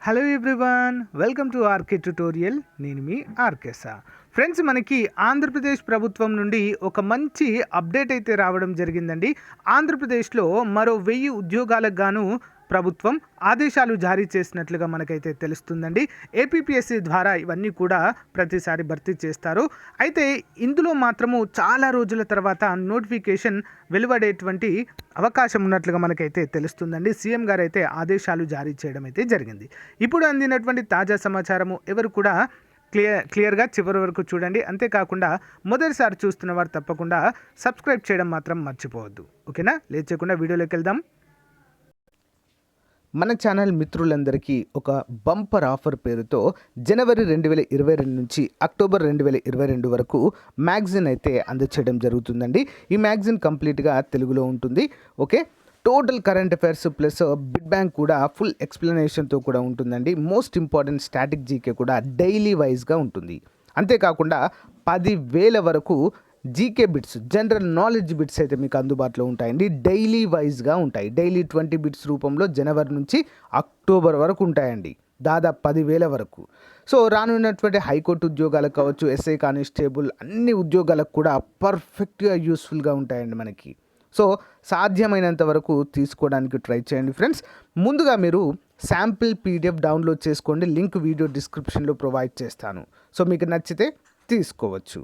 Hello everyone, welcome to RK tutorial. నేను మీ ఆర్కేసా. Friends, మనకి ఆంధ్రప్రదేశ్ ప్రభుత్వం నుండి ఒక మంచి అప్డేట్ అయితే రావడం జరిగిందండి. ఆంధ్రప్రదేశ్లో మరో 1000 ఉద్యోగాలకు గాను ప్రభుత్వం ఆదేశాలు జారీ చేసినట్లుగా మనకైతే తెలుస్తుందండి. ఏపీపీఎస్సీ ద్వారా ఇవన్నీ కూడా ప్రతిసారి భర్తీ చేస్తారు. అయితే ఇందులో మాత్రము చాలా రోజుల తర్వాత నోటిఫికేషన్ వెలువడేటువంటి అవకాశం ఉన్నట్లుగా మనకైతే తెలుస్తుందండి. సీఎం గారు అయితే ఆదేశాలు జారీ చేయడం అయితే జరిగింది. ఇప్పుడు అందినటువంటి తాజా సమాచారము ఎవరు కూడా క్లియర్గా చివరి వరకు చూడండి. అంతేకాకుండా మొదటిసారి చూస్తున్న వారు తప్పకుండా సబ్స్క్రైబ్ చేయడం మాత్రం మర్చిపోవద్దు. ఓకేనా? లేట్ చేయకుండా వీడియోలోకి వెళ్దాం. మన ఛానల్ మిత్రులందరికీ ఒక బంపర్ ఆఫర్ పేరుతో జనవరి 2022 నుంచి అక్టోబర్ 2022 వరకు మ్యాగజైన్ అయితే అందచేయడం జరుగుతుందండి. ఈ మ్యాగజైన్ కంప్లీట్గా తెలుగులో ఉంటుంది. Okay, total current affairs plus bid bank కూడా ఫుల్ ఎక్స్ప్లెనేషన్తో కూడా ఉంటుందండి. మోస్ట్ ఇంపార్టెంట్ స్టాటిక్ జీకే కూడా డైలీ వైజ్గా ఉంటుంది. అంతేకాకుండా 10,000 వరకు GK bits, general knowledge bits అయితే మీకు అందుబాటులో ఉంటాయండి. డైలీ వైజ్గా ఉంటాయి. డైలీ 20 బిట్స్ రూపంలో జనవరి నుంచి అక్టోబర్ వరకు ఉంటాయండి. దాదాపు 10,000 వరకు. సో రానున్నటువంటి హైకోర్టు ఉద్యోగాలకు కావచ్చు, ఎస్ఐ కానిస్టేబుల్ అన్ని ఉద్యోగాలకు కూడా పర్ఫెక్ట్గా యూస్ఫుల్గా ఉంటాయండి మనకి. సో సాధ్యమైనంత వరకు తీసుకోవడానికి ట్రై చేయండి ఫ్రెండ్స్. ముందుగా మీరు శాంపిల్ పీడిఎఫ్ డౌన్లోడ్ చేసుకోండి. లింక్ వీడియో డిస్క్రిప్షన్లో ప్రొవైడ్ చేస్తాను. సో మీకు నచ్చితే తీసుకోవచ్చు.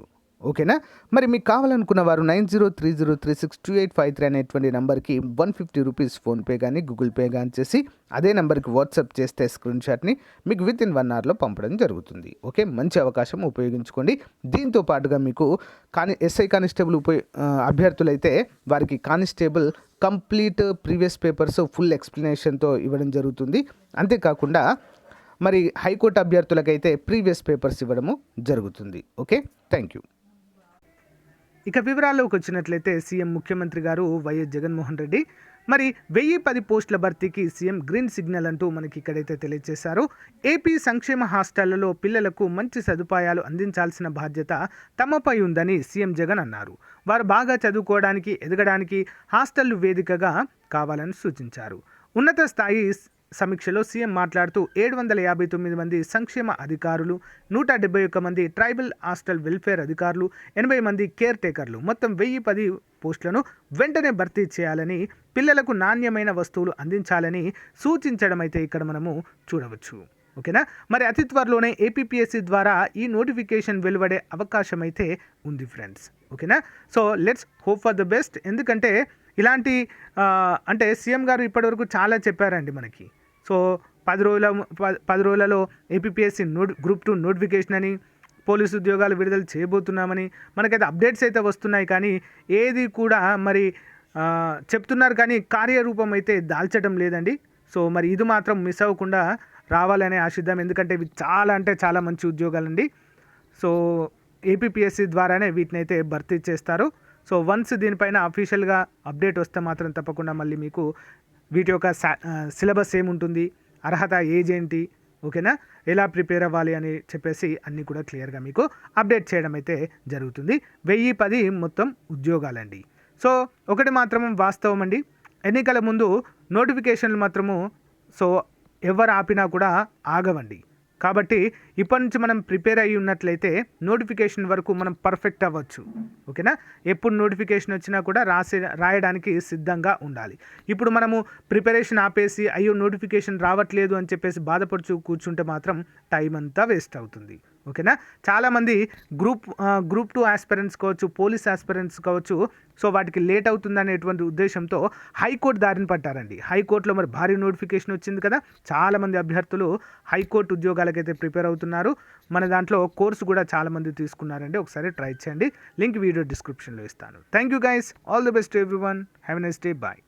ఓకేనా? మరి మీకు కావాలనుకున్న వారు 9030362853 అనేటువంటి నెంబర్కి 150 రూపీస్ ఫోన్పే కానీ గూగుల్ పే కానీ చేసి అదే నెంబర్కి వాట్సాప్ చేస్తే స్క్రీన్ షాట్ని మీకు విత్ ఇన్ 1 అవర్లో పంపడం జరుగుతుంది. ఓకే, మంచి అవకాశం, ఉపయోగించుకోండి. దీంతో పాటుగా మీకు ఎస్ఐ కానిస్టేబుల్ అభ్యర్థులైతే వారికి constable complete previous papers full ఎక్స్ప్లెనేషన్తో ఇవ్వడం జరుగుతుంది. అంతేకాకుండా మరి హైకోర్టు అభ్యర్థులకైతే ప్రీవియస్ పేపర్స్ ఇవ్వడము జరుగుతుంది. Okay, thank you. ఇక వివరాల్లోకి వచ్చినట్లయితే సీఎం ముఖ్యమంత్రి గారు వైఎస్ జగన్మోహన్ రెడ్డి మరి 1010 పోస్టుల భర్తీకి సీఎం గ్రీన్ సిగ్నల్ అంటూ మనకి ఇక్కడైతే తెలియజేశారు. ఏపీ సంక్షేమ హాస్టళ్లలో పిల్లలకు మంచి సదుపాయాలు అందించాల్సిన బాధ్యత తమపై ఉందని సీఎం జగన్ అన్నారు. వారు బాగా చదువుకోవడానికి, ఎదగడానికి హాస్టళ్లు వేదికగా కావాలని సూచించారు. ఉన్నత స్థాయి సమీక్షలో సీఎం మాట్లాడుతూ 759 మంది సంక్షేమ అధికారులు, 171 మంది ట్రైబల్ హాస్టల్ వెల్ఫేర్ అధికారులు, 80 మంది కేర్ టేకర్లు, మొత్తం 1010 పోస్టులను వెంటనే భర్తీ చేయాలని, పిల్లలకు నాణ్యమైన వస్తువులు అందించాలని సూచించడం అయితే ఇక్కడ మనము చూడవచ్చు. ఓకేనా? మరి అతి త్వరలోనే ఏపీపీఎస్సీ ద్వారా ఈ నోటిఫికేషన్ వెలువడే అవకాశం అయితే ఉంది ఫ్రెండ్స్. ఓకేనా? So let's hope for the best. ఎందుకంటే ఇలాంటి అంటే సీఎం గారు ఇప్పటివరకు చాలా చెప్పారండి మనకి. సో 10 రోజులలో ఏపీపీఎస్సీ గ్రూప్ 2 నోటిఫికేషన్ అని, పోలీసు ఉద్యోగాలు విడుదల చేయబోతున్నామని మనకైతే అప్డేట్స్ అయితే వస్తున్నాయి. కానీ ఏది కూడా మరి చెప్తున్నారు కానీ కార్యరూపం అయితే దాల్చడం లేదండి. సో మరి ఇది మాత్రం మిస్ అవ్వకుండా రావాలని ఆశిద్దాం. ఎందుకంటే ఇవి చాలా అంటే చాలా మంచి ఉద్యోగాలండి. సో ఏపీపీఎస్సీ ద్వారానే వీటిని అయితే భర్తీ చేస్తారు. సో వన్స్ దీనిపైన అఫీషియల్గా అప్డేట్ వస్తే మాత్రం తప్పకుండా మళ్ళీ మీకు వీటి యొక్క సిలబస్ ఏముంటుంది, అర్హత ఏజ్ ఏంటి, ఓకేనా, ఎలా ప్రిపేర్ అవ్వాలి అని చెప్పేసి అన్నీ కూడా క్లియర్గా మీకు అప్డేట్ చేయడం అయితే జరుగుతుంది. 1010 మొత్తం ఉద్యోగాలండి. సో ఒకటి మాత్రం వాస్తవం అండి, ఎన్నికల ముందు నోటిఫికేషన్లు మాత్రము సో ఎవరు ఆపినా కూడా ఆగవండి. కాబట్టి ఇప్పటి నుంచి మనం ప్రిపేర్ అయ్యి ఉన్నట్లయితే నోటిఫికేషన్ వరకు మనం పర్ఫెక్ట్ అవ్వచ్చు. ఓకేనా? ఎప్పుడు నోటిఫికేషన్ వచ్చినా కూడా రాయడానికి సిద్ధంగా ఉండాలి. ఇప్పుడు మనము ప్రిపరేషన్ ఆపేసి అయ్యో నోటిఫికేషన్ రావట్లేదు అని చెప్పేసి బాధపడుచు కూర్చుంటే మాత్రం టైం అంతా వేస్ట్ అవుతుంది. ఓకేనా? చాలామంది గ్రూప్ 2 ఆస్పిరెంట్స్ కావచ్చు, పోలీస్ ఆస్పిరెంట్స్ కావచ్చు, సో వాటికి లేట్ అవుతుందనేటువంటి ఉద్దేశంతో హైకోర్టు దారిని పట్టారండి. హైకోర్టులో మరి భారీ నోటిఫికేషన్ వచ్చింది కదా, చాలామంది అభ్యర్థులు హైకోర్టు ఉద్యోగాలకైతే ప్రిపేర్ అవుతున్నారు. మన దాంట్లో కోర్సు కూడా చాలామంది తీసుకున్నారండి. ఒకసారి ట్రై చేయండి. లింక్ వీడియో డిస్క్రిప్షన్లో ఇస్తాను. Thank you guys, all the best to everyone. Have a nice day. Bye.